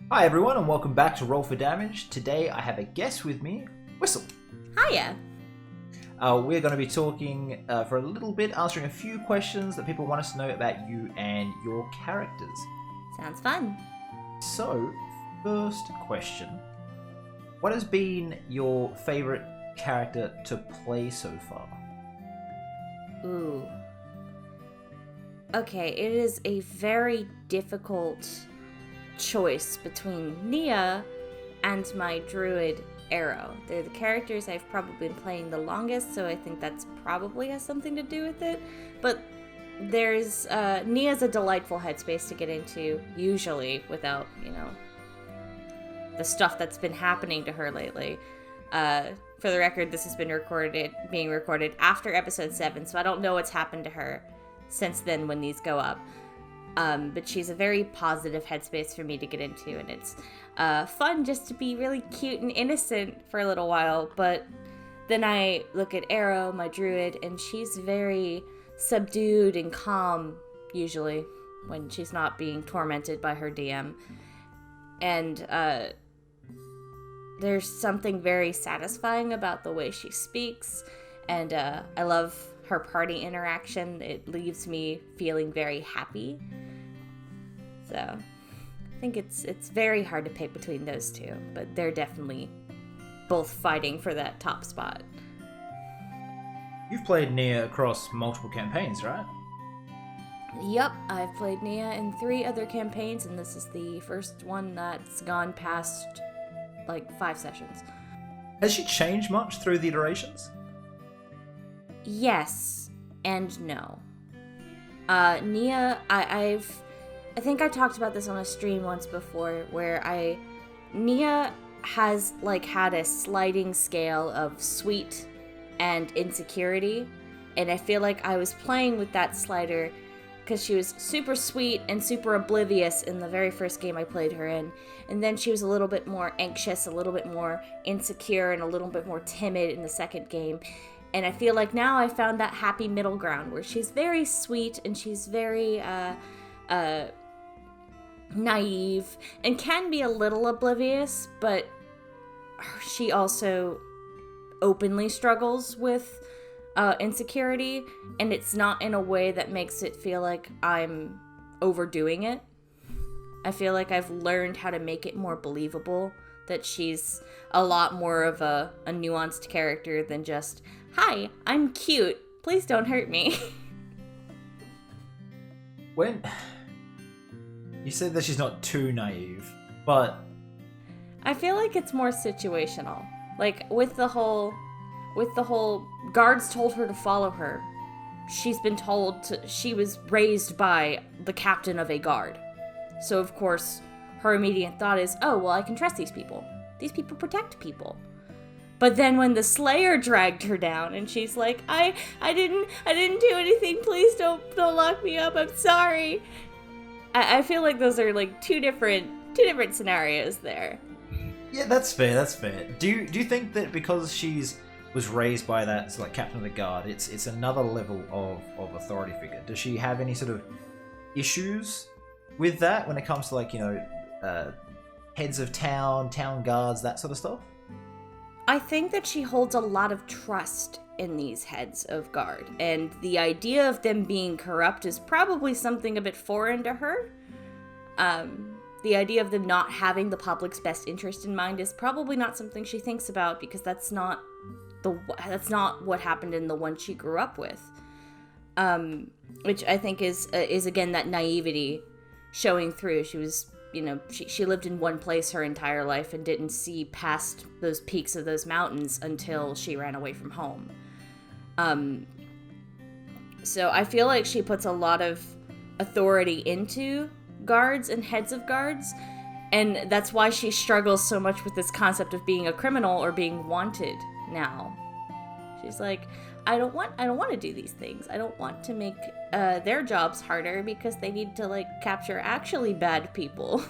Hi everyone and welcome back to Roll for Damage. Today I have a guest with me, Wystle. Hiya. We're going to be talking for a little bit, answering a few questions that people want us to know about you and your characters. Sounds fun. So, first question. What has been your favourite character to play so far? Ooh. Okay, it is a very difficult choice between Nia and my druid Arrow. They're the characters I've probably been playing the longest, so I think that's probably has something to do with it. But there's Nia's a delightful headspace to get into, usually without, the stuff that's been happening to her lately. For the record, this has been being recorded after episode 7, so I don't know what's happened to her since then when these go up. But she's a very positive headspace for me to get into, and it's fun just to be really cute and innocent for a little while. But then I look at Arrow, my druid, and she's very subdued and calm, usually, when she's not being tormented by her DM. And there's something very satisfying about the way she speaks, and I love her party interaction. It leaves me feeling very happy. So I think it's very hard to pick between those two, but they're definitely both fighting for that top spot. You've played Nia across multiple campaigns, right? Yep, I've played Nia in 3 other campaigns, and this is the first one that's gone past, 5 sessions. Has she changed much through the iterations? Yes and no. Nia, I think I talked about this on a stream once before, where Nia has, had a sliding scale of sweet and insecurity, and I feel like I was playing with that slider because she was super sweet and super oblivious in the very first game I played her in, and then she was a little bit more anxious, a little bit more insecure, and a little bit more timid in the second game. And I feel like now I found that happy middle ground where she's very sweet and she's very naive and can be a little oblivious, but she also openly struggles with insecurity, and it's not in a way that makes it feel like I'm overdoing it. I feel like I've learned how to make it more believable that she's a lot more of a nuanced character than just, hi, I'm cute, please don't hurt me. When you said that she's not too naive, but I feel like it's more situational. Like with the whole guards told her to follow her. She's been told she was raised by the captain of a guard. So of course her immediate thought is, oh, well, I can trust these people. These people protect people. But then when the Slayer dragged her down and she's like, I didn't do anything, please don't lock me up, I'm sorry. I feel like those are two different scenarios there. yeah, that's fair. Do you think that because was raised by that captain of the guard, it's another level of authority figure? Does she have any sort of issues with that when it comes to heads of town guards, that sort of stuff? I think that she holds a lot of trust in these heads of guard, and the idea of them being corrupt is probably something a bit foreign to her. The idea of them not having the public's best interest in mind is probably not something she thinks about, because that's not what happened in the one she grew up with. Which I think is again that naivety showing through. She was, she lived in one place her entire life and didn't see past those peaks of those mountains until she ran away from home. So I feel like she puts a lot of authority into guards and heads of guards, and that's why she struggles so much with this concept of being a criminal or being wanted now. She's like, I don't want to do these things. I don't want to make their jobs harder because they need to capture actually bad people.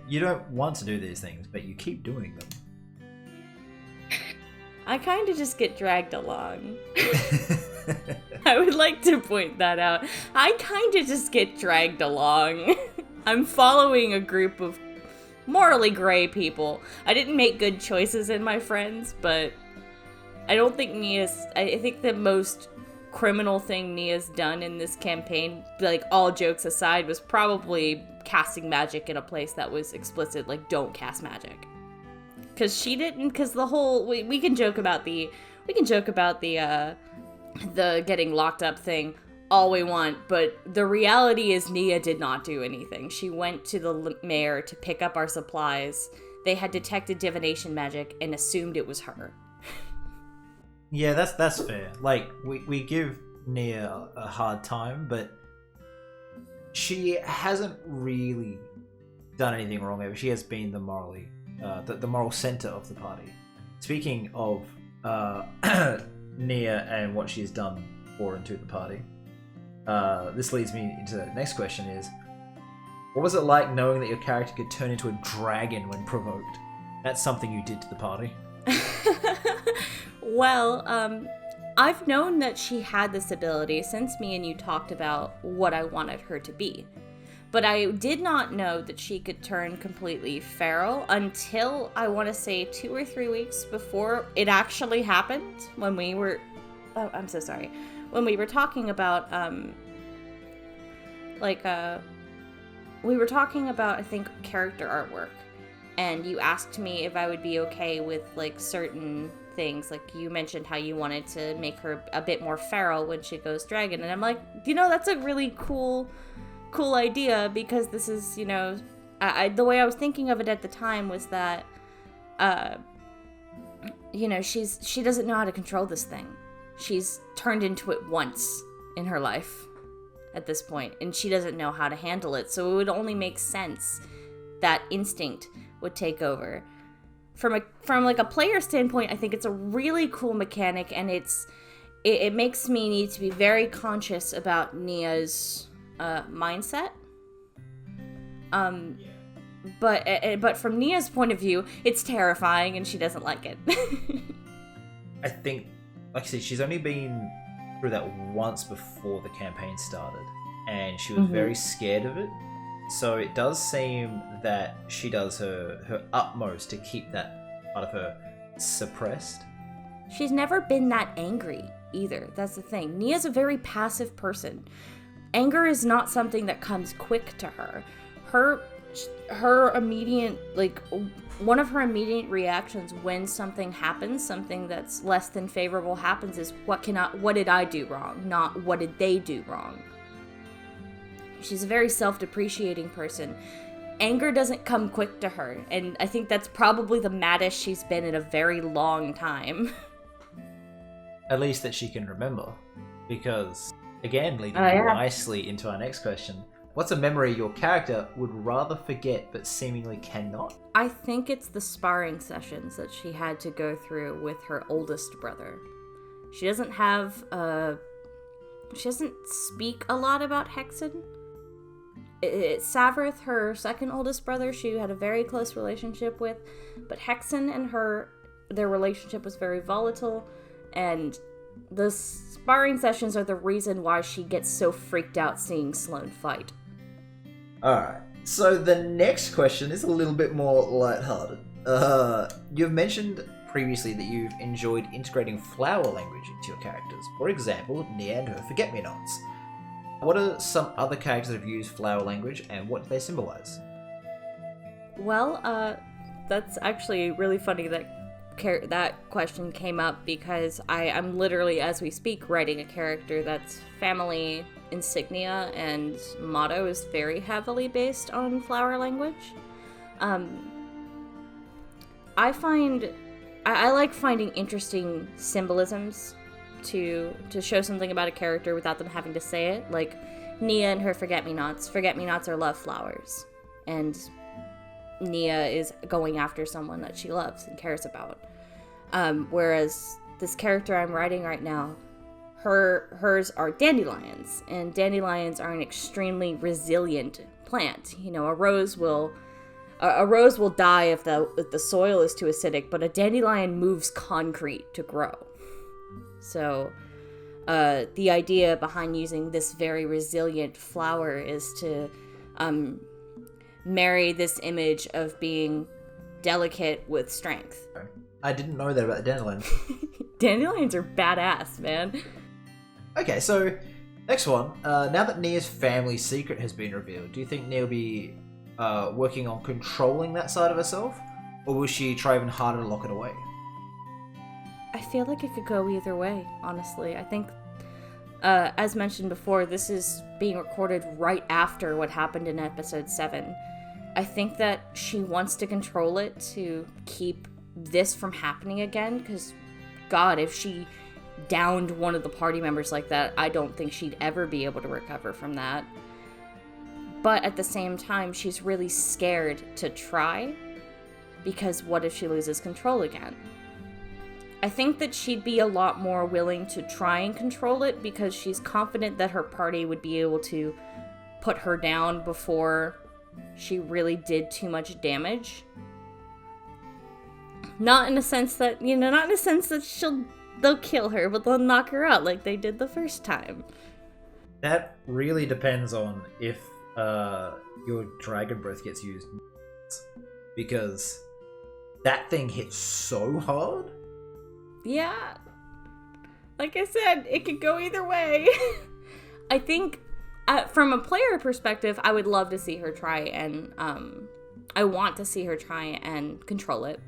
You don't want to do these things, but you keep doing them. I kind of just get dragged along. I would like to point that out. I kind of just get dragged along. I'm following a group of morally gray people. I didn't make good choices in my friends, but I don't think I think the most criminal thing Nia's done in this campaign, like all jokes aside, was probably casting magic in a place that was explicit, like don't cast magic. Because she didn't, because the whole, we can joke about the getting locked up thing all we want, but the reality is Nia did not do anything. She went to the mayor to pick up our supplies. They had detected divination magic and assumed it was her. Yeah, that's fair. Like, we give Nia a hard time, but she hasn't really done anything wrong ever. She has been the moral center of the party. Speaking of Nia and what she's done for and to the party, this leads me into the next question is, what was it like knowing that your character could turn into a dragon when provoked? That's something you did to the party. Well, I've known that she had this ability since me and you talked about what I wanted her to be. But I did not know that she could turn completely feral until, I want to say, 2 or 3 weeks before it actually happened, when we were... Oh, I'm so sorry. When we were talking about, we were talking about, I think, character artwork. And you asked me if I would be okay with, like, certain things. Like, you mentioned how you wanted to make her a bit more feral when she goes dragon. And I'm like, that's a really cool idea, because this is, the way I was thinking of it at the time was that, she doesn't know how to control this thing. She's turned into it once in her life at this point, and she doesn't know how to handle it. So it would only make sense that instinct would take over. From a player standpoint, I think it's a really cool mechanic, and it makes me need to be very conscious about Nia's mindset. But from Nia's point of view, it's terrifying, and she doesn't like it. I think, like I said, she's only been through that once before the campaign started, and she was very scared of it. So it does seem that she does her utmost to keep that part of her suppressed. She's never been that angry either. That's the thing. Nia's a very passive person. Anger is not something that comes quick to her. Her immediate, one of her immediate reactions when something happens, something that's less than favorable happens, is what did I do wrong? Not what did they do wrong. She's a very self-depreciating person. Anger doesn't come quick to her, and I think that's probably the maddest she's been in a very long time. At least that she can remember. Because, again, leading nicely into our next question, what's a memory your character would rather forget but seemingly cannot? I think it's the sparring sessions that she had to go through with her oldest brother. She doesn't speak a lot about Hexen. Savrith, her second oldest brother, she had a very close relationship with, but Hexen and their relationship was very volatile, and the sparring sessions are the reason why she gets so freaked out seeing Sloane fight. Alright, so the next question is a little bit more lighthearted. You've mentioned previously that you've enjoyed integrating flower language into your characters. For example, Nia and her forget-me-nots. What are some other characters that have used flower language, and what do they symbolize? Well, that's actually really funny that question came up, because I'm literally, as we speak, writing a character that's family insignia and motto is very heavily based on flower language. I like finding interesting symbolisms to show something about a character without them having to say it. Like Nia and her forget-me-nots. Forget-me-nots are love flowers, and Nia is going after someone that she loves and cares about. Whereas this character I'm writing right now, hers are dandelions, and dandelions are an extremely resilient plant. A rose will die if the soil is too acidic, but a dandelion moves concrete to grow. So the idea behind using this very resilient flower is to marry this image of being delicate with strength. I didn't know that about the dandelions. Dandelions are badass, man. Okay, so next one. Now that Nia's family secret has been revealed, do you think Nia will be working on controlling that side of herself? Or will she try even harder to lock it away? I feel like it could go either way, honestly. I think, as mentioned before, this is being recorded right after what happened in episode 7. I think that she wants to control it to keep this from happening again, because, God, if she downed one of the party members like that, I don't think she'd ever be able to recover from that. But at the same time, she's really scared to try, because what if she loses control again? I think that she'd be a lot more willing to try and control it because she's confident that her party would be able to put her down before she really did too much damage. Not in a sense that, they'll kill her, but they'll knock her out like they did the first time. That really depends on if your dragon breath gets used. Because that thing hits so hard. Yeah. Like I said, it could go either way. I think, from a player perspective, I would love to see her try and, I want to see her try and control it.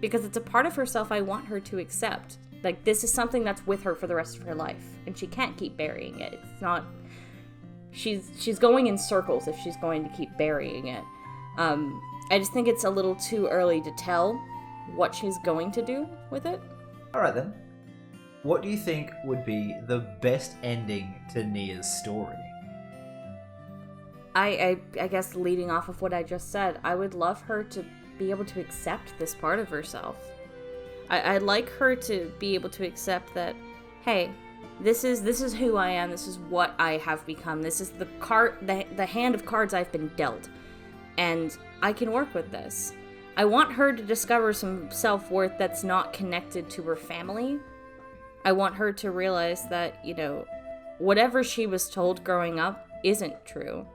Because it's a part of herself I want her to accept. Like, this is something that's with her for the rest of her life. And she can't keep burying it. It's not... She's going in circles if she's going to keep burying it. I just think it's a little too early to tell what she's going to do with it. Alright then. What do you think would be the best ending to Nia's story? I guess leading off of what I just said, I would love her to be able to accept this part of herself. I'd like her to be able to accept that, hey, this is who I am, this is what I have become, this is the hand of cards I've been dealt, and I can work with this. I want her to discover some self-worth that's not connected to her family. I want her to realize that, whatever she was told growing up isn't true.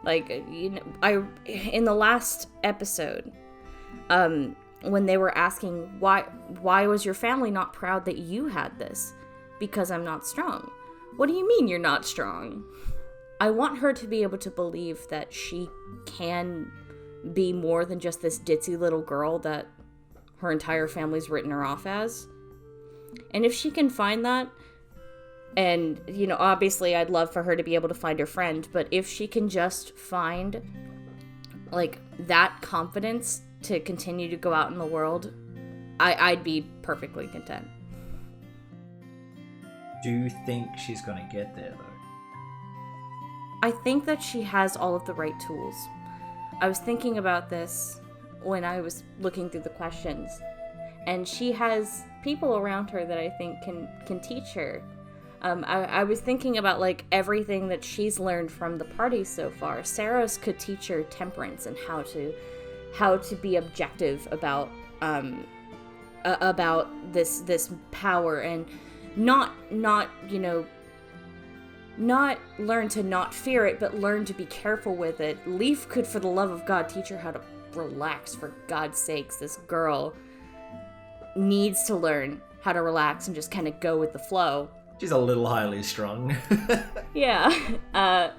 Like, in the last episode, when they were asking, why was your family not proud that you had this? Because I'm not strong. What do you mean you're not strong? I want her to be able to believe that she can be more than just this ditzy little girl that her entire family's written her off as. And if she can find that, and, obviously I'd love for her to be able to find her friend, but if she can just find, like, that confidence to continue to go out in the world, I'd be perfectly content. Do you think she's gonna get there, though? I think that she has all of the right tools. I was thinking about this when I was looking through the questions, and she has people around her that I think can teach her. I was thinking about, like, everything that she's learned from the party so far. Saros could teach her temperance and how to be objective about this power, and not learn to not fear it, but learn to be careful with it. Leaf could, for the love of God, teach her how to relax. For God's sakes, this girl needs to learn how to relax and just kind of go with the flow. She's a little highly strung. Yeah.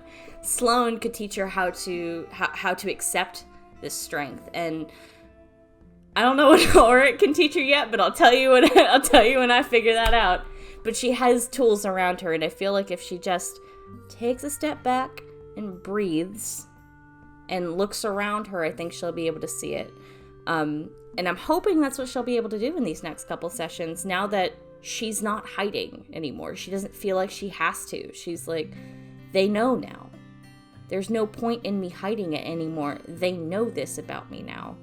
Sloane could teach her how to accept this strength, and I don't know what Auric can teach her yet, but I'll tell you when I figure that out. But she has tools around her, and I feel like if she just takes a step back and breathes and looks around her, I think she'll be able to see it. And I'm hoping that's what she'll be able to do in these next couple sessions, now that she's not hiding anymore. She doesn't feel like she has to. She's like, they know now. There's no point in me hiding it anymore. They know this about me now.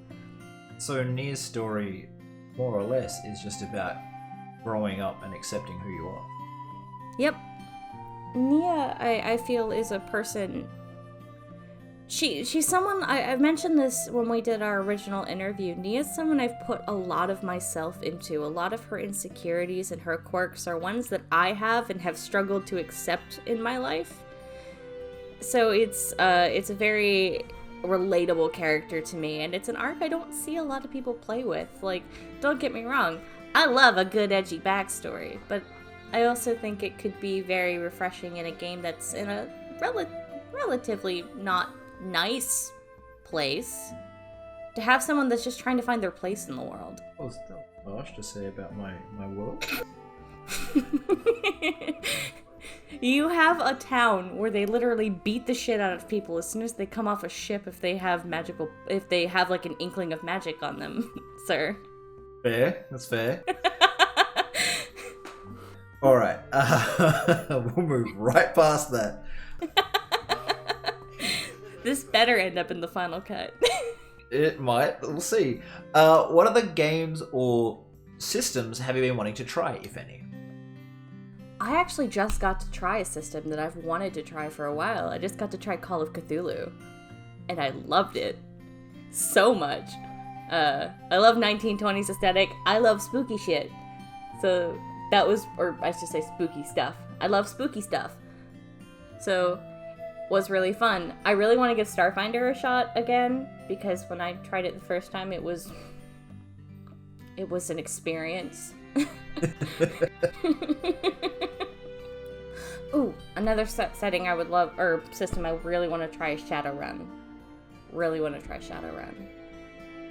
So Nia's story, more or less, is just about growing up and accepting who you are. Yep. Nia, I feel, is a person... She's someone, I've mentioned this when we did our original interview. Nia's someone I've put a lot of myself into. A lot of her insecurities and her quirks are ones that I have and have struggled to accept in my life. So it's a very relatable character to me, and it's an arc I don't see a lot of people play with. Like, don't get me wrong, I love a good edgy backstory, but I also think it could be very refreshing in a game that's in a relatively not nice place, to have someone that's just trying to find their place in the world. What was that harsh to say about my world? You have a town where they literally beat the shit out of people as soon as they come off a ship if they have like an inkling of magic on them, sir. Fair, that's fair. Alright, we'll move right past that. This better end up in the final cut. It might, we'll see. What other games or systems have you been wanting to try, if any? I actually just got to try a system that I've wanted to try for a while. I just got to try Call of Cthulhu, and I loved it so much. I love 1920s aesthetic. I love spooky shit. So that was, or I should say spooky stuff. I love spooky stuff. So was really fun. I really want to give Starfinder a shot again, because when I tried it the first time, it was an experience. Ooh, another setting I would love, or system I really want to try is Shadowrun. Really want to try Shadowrun.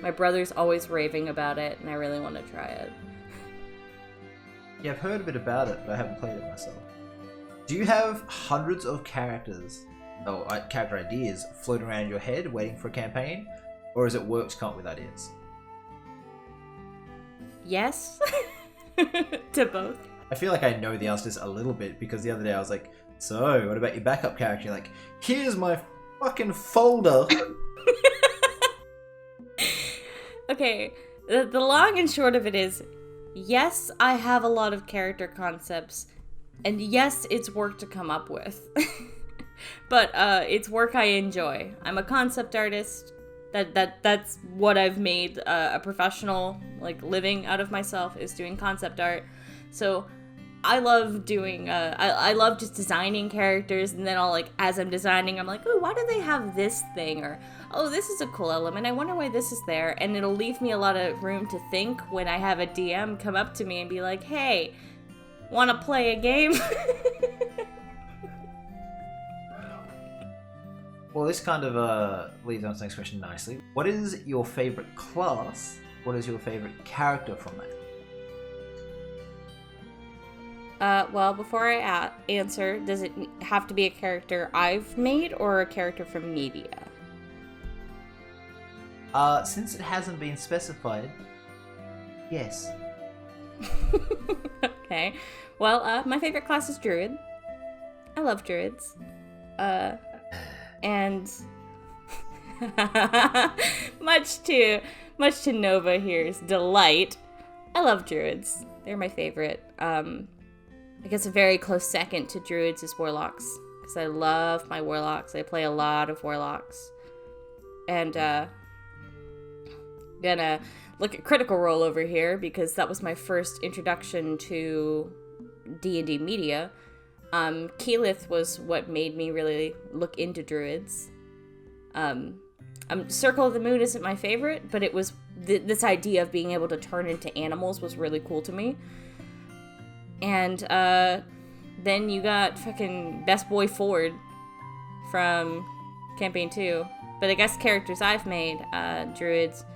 My brother's always raving about it, and I really want to try it. Yeah, I've heard a bit about it, but I haven't played it myself. Do you have hundreds of character ideas floating around in your head waiting for a campaign? Or is it work to come up with ideas? Yes. To both. I feel like I know the answer to this a little bit, because the other day I was like, so, what about your backup character? You're like, here's my fucking folder. Okay, the long and short of it is, yes, I have a lot of character concepts, and yes, it's work to come up with. But it's work I enjoy. I'm a concept artist. That's what I've made a professional living out of myself, is doing concept art. So I love doing I love just designing characters, and then as I'm designing, I'm like, oh, why do they have this thing, or oh, this is a cool element, I wonder why this is there. And it'll leave me a lot of room to think when I have a DM come up to me and be like, hey, want to play a game? Well, this kind of leads on to the next question nicely. What is your favorite class? What is your favorite character from that? Well, before I answer, does it have to be a character I've made or a character from media? Since it hasn't been specified, yes. Okay. Well, my favorite class is Druid. I love Druids. And much to Nova here's delight, I love Druids. They're my favorite. I guess a very close second to Druids is Warlocks, because I love my Warlocks. I play a lot of Warlocks. And gonna look at Critical Role over here, because that was my first introduction to D&D media. Keyleth was what made me really look into Druids. Circle of the Moon isn't my favorite, but it was this idea of being able to turn into animals was really cool to me. And then you got fucking Best Boy Ford from Campaign 2. But I guess characters I've made, Druids,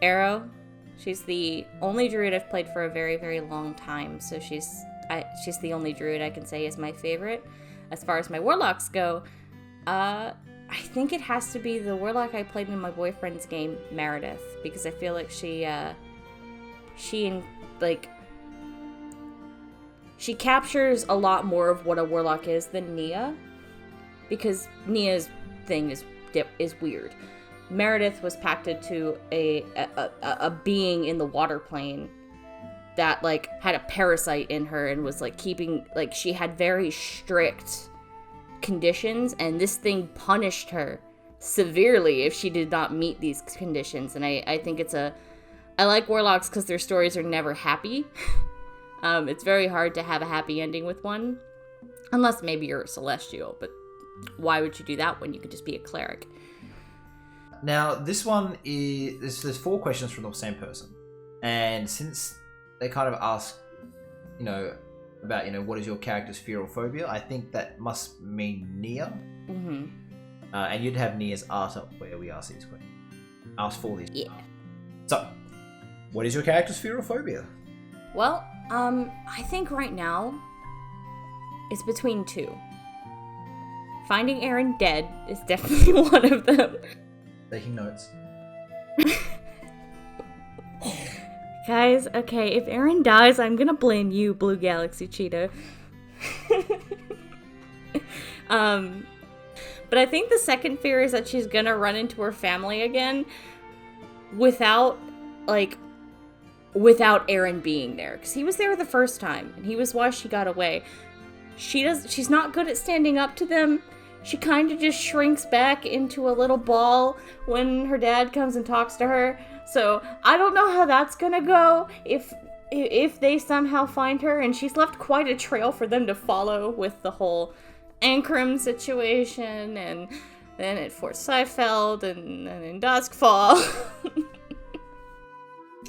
Arrow. She's the only Druid I've played for a very, very long time, so she's the only Druid I can say is my favorite. As far as my Warlocks go, I think it has to be the Warlock I played in my boyfriend's game, Meredith, because I feel like she captures a lot more of what a Warlock is than Nia, because Nia's thing is weird. Meredith was pacted to a being in the water plane that had a parasite in her and was keeping she had very strict conditions, and this thing punished her severely if she did not meet these conditions. And I think I like Warlocks because their stories are never happy. It's very hard to have a happy ending with one, unless maybe you're a Celestial, but why would you do that when you could just be a cleric? Now, this one is... There's 4 questions from the same person. And since they kind of ask, about, what is your character's fear or phobia, I think that must mean Nia. Mm-hmm. And you'd have Nia's art up where we ask these questions. Ask for these. Yeah. So, what is your character's fear or phobia? Well, I think right now it's between 2. Finding Aaron dead is definitely one of them. Taking notes. Guys, okay, if Aaron dies, I'm gonna blame you, Blue Galaxy Cheetah. But I think the second fear is that she's gonna run into her family again without Aaron being there. Because he was there the first time, and he was why she got away. She's not good at standing up to them. She kind of just shrinks back into a little ball when her dad comes and talks to her. So I don't know how that's gonna go if they somehow find her, and she's left quite a trail for them to follow with the whole Ankrum situation, and then at Fort Seifeld, and then in Duskfall.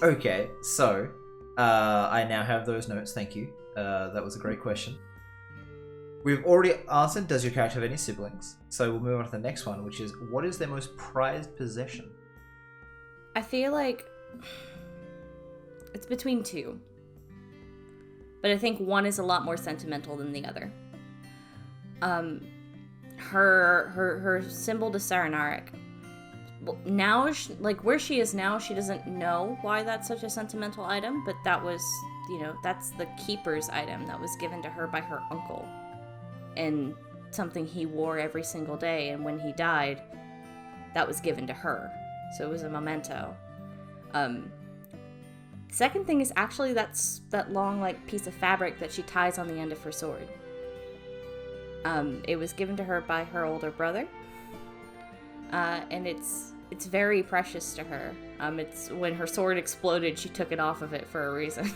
Okay, so I now have those notes. Thank you. That was a great question. We've already answered, does your character have any siblings? So we'll move on to the next one, which is, what is their most prized possession? I feel like it's between 2. But I think one is a lot more sentimental than the other. Her symbol to Saranarik. Now, where she is now, she doesn't know why that's such a sentimental item, but that was, that's the keeper's item that was given to her by her uncle. And something he wore every single day, and when he died, that was given to her. So it was a memento. Second thing is actually that long, piece of fabric that she ties on the end of her sword. It was given to her by her older brother. And it's very precious to her. It's when her sword exploded, she took it off of it for a reason.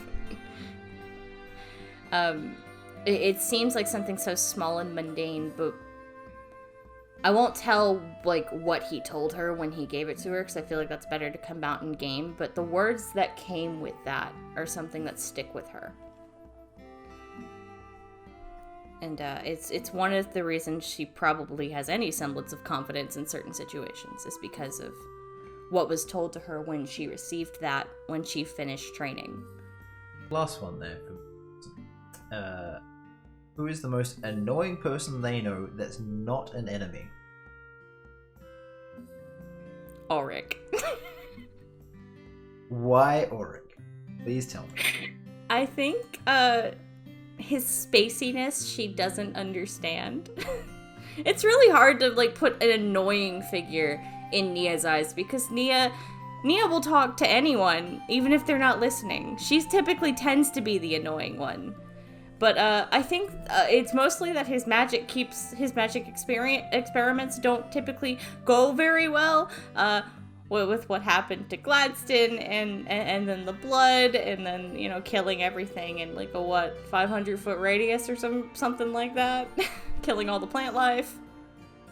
It seems like something so small and mundane, but I won't tell, what he told her when he gave it to her, because I feel like that's better to come out in game, but the words that came with that are something that stick with her. And it's one of the reasons she probably has any semblance of confidence in certain situations, is because of what was told to her when she received that, when she finished training. Last one there. Who is the most annoying person they know that's not an enemy? Ulrich. Why Ulrich? Please tell me. I think, his spaciness she doesn't understand. It's really hard to put an annoying figure in Nia's eyes, because Nia will talk to anyone even if they're not listening. She typically tends to be the annoying one. But I think it's mostly that his magic experiments don't typically go very well. With what happened to Gladstone and then the blood, and then killing everything in a 500-foot radius or something like that, killing all the plant life.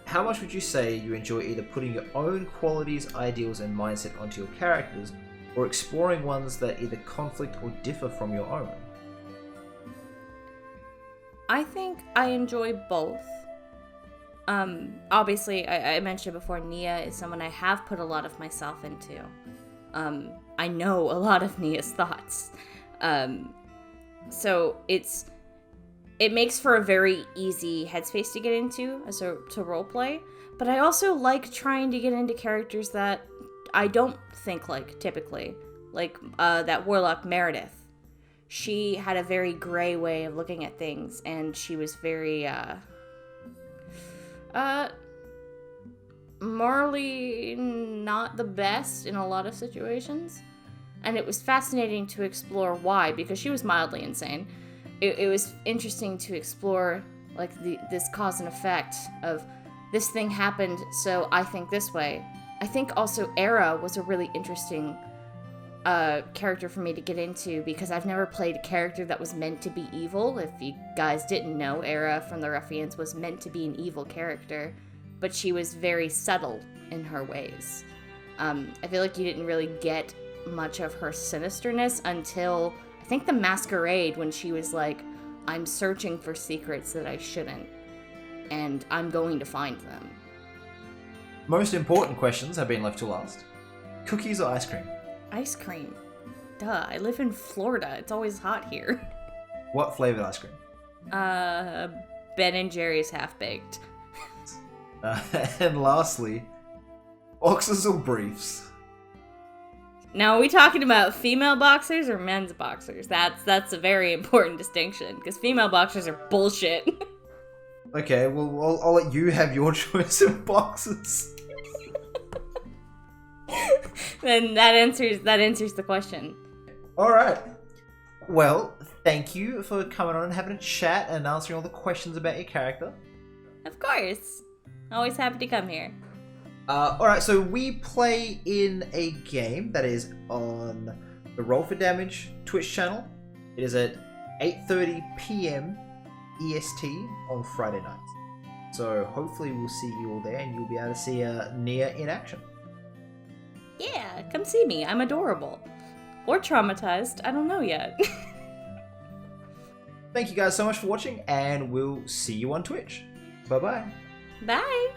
How much would you say you enjoy either putting your own qualities, ideals, and mindset onto your characters, or exploring ones that either conflict or differ from your own? I think I enjoy both. Obviously, I mentioned before, Nia is someone I have put a lot of myself into. I know a lot of Nia's thoughts. So it makes for a very easy headspace to get into to roleplay. But I also like trying to get into characters that I don't think like typically. That Warlock Meredith. She had a very gray way of looking at things, and she was very, morally not the best in a lot of situations. And it was fascinating to explore why, because she was mildly insane. It was interesting to explore, this cause and effect of this thing happened, so I think this way. I think also Era was a really interesting character for me to get into because I've never played a character that was meant to be evil. If you guys didn't know, Era from the Ruffians was meant to be an evil character, but she was very subtle in her ways. I feel like you didn't really get much of her sinisterness until, I think, the Masquerade, when she was like, I'm searching for secrets that I shouldn't, and I'm going to find them. Most important questions have been left to last. Cookies or ice cream? Ice cream. Duh, I live in Florida. It's always hot here. What flavored ice cream? Ben and Jerry's Half-Baked. And lastly, boxers or briefs? Now, are we talking about female boxers or men's boxers? That's a very important distinction, because female boxers are bullshit. Okay, well, I'll let you have your choice of boxers. Then that answers the question. Alright. Well, thank you for coming on and having a chat and answering all the questions about your character. Of course. Always happy to come here. Alright, so we play in a game that is on the Roll for Damage Twitch channel. It is at 8:30 p.m. EST on Friday nights. So hopefully we'll see you all there and you'll be able to see Nia in action. Yeah, come see me. I'm adorable. Or traumatized. I don't know yet. Thank you guys so much for watching, and we'll see you on Twitch. Bye-bye. Bye.